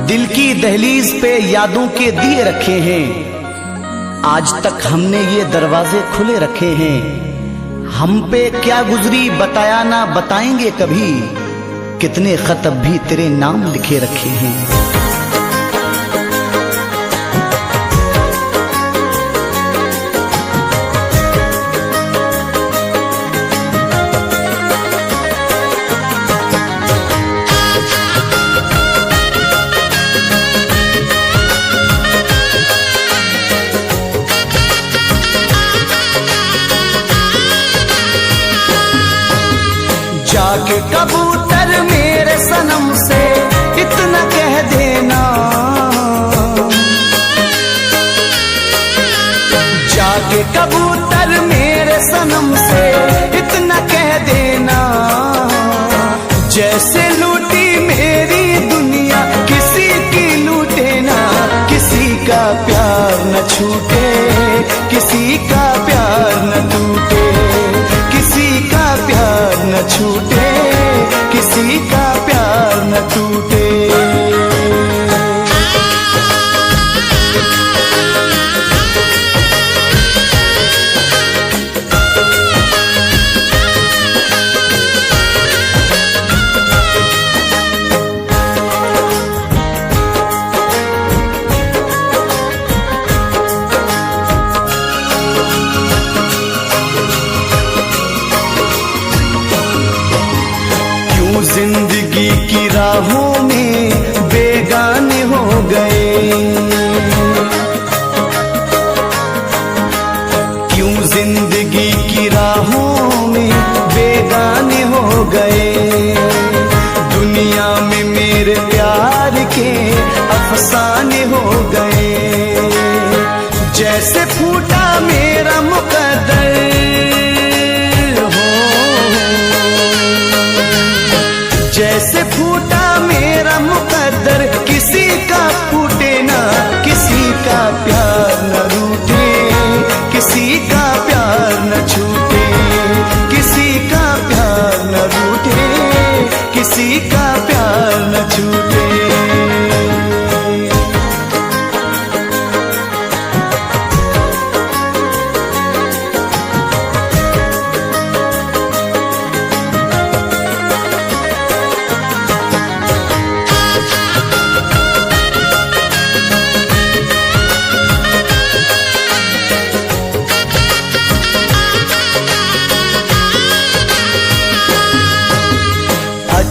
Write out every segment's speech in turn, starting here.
दिल की दहलीज पे यादों के दिए रखे हैं, आज तक हमने ये दरवाजे खुले रखे हैं। हम पे क्या गुजरी बताया ना बताएंगे कभी, कितने खत अब भी तेरे नाम लिखे रखे हैं। जाके कबूतर मेरे सनम से इतना कह देना, जाके कबूतर मेरे सनम से इतना कह देना, जैसे लूटी मेरी दुनिया किसी की लूटे ना। किसी का प्यार न छूटे, किसी का प्यार न टूटे, किसी का प्यार न छूटे, किसी का प्यार न टूटे। जिंदगी की राहों में बेगाने हो गए, क्यों जिंदगी की राहों में बेगाने हो गए। दुनिया में मेरे प्यार के अफसाने हो गए, जैसे फूटा मेरा मुकद्दर जैसे फूटा मेरा मुकद्दर, किसी का फूटे ना, किसी का प्यार न रूठे, किसी का प्यार न छूटे, किसी का प्यार न रूठे, किसी का प्यार न छूटे।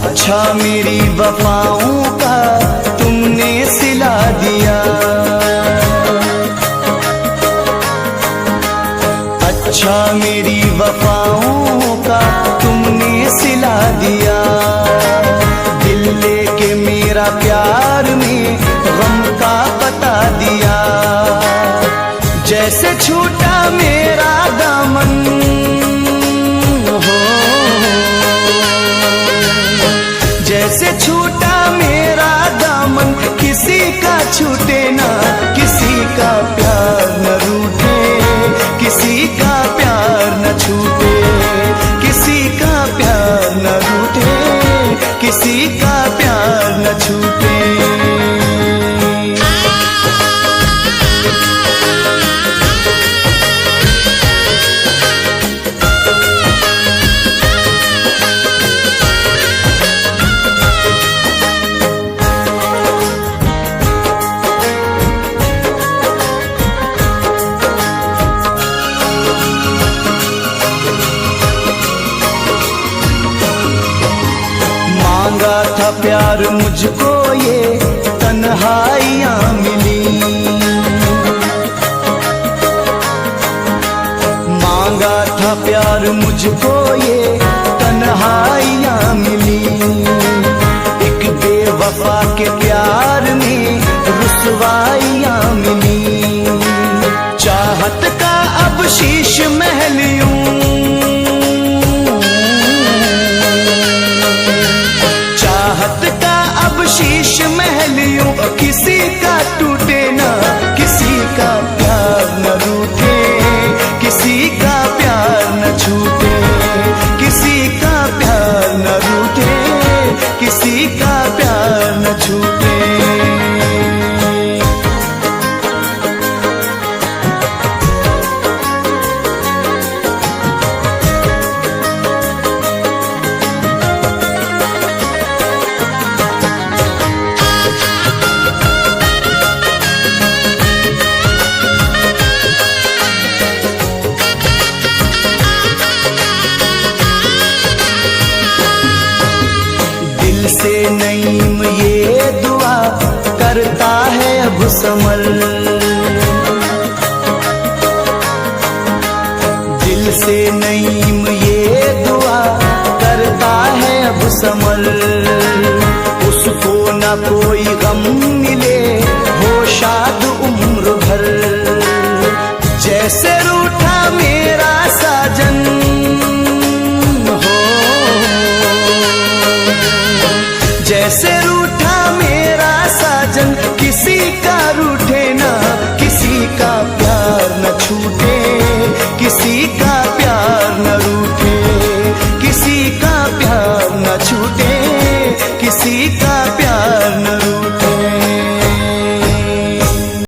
अच्छा मेरी वफाओं का तुमने सिला दिया, अच्छा मेरी वफाओं का तुमने सिला दिया। दिल लेके मेरा प्यार में गम का बता दिया, जैसे छूटा मेरा दामन जैसे छूटा मेरा दामन, किसी का छूटे ना, किसी का प्यार न रूठे, किसी का प्यार न छूटे, किसी का प्यार न रूठे, किसी का प्यार न छूटे। मांगा था प्यार मुझको ये तन्हाइयां मिली, मांगा था प्यार मुझको ये तन्हाइयां मिली। एक बेवफा के प्यार में रुसवाइयां मिली, चाहत का अब शीश महल यूं शीश महल यूं, किसी का टूटे ना, किसी का प्यार न रूठे, किसी का प्यार न छूटे, किसी का प्यार न रूठे, किसी का प्यार न छूटे। से नईम ये दुआ करता है अब समर, दिल से नईम ये दुआ करता है अब समर। उसको न कोई गम मिले, हो शाद उम्र भर। जैसे रूठा मेरा साजन जैसे रूठा मेरा साजन, किसी का रूठे ना, किसी का प्यार न छूटे, किसी का प्यार न रूठे, किसी का प्यार न छूटे, किसी का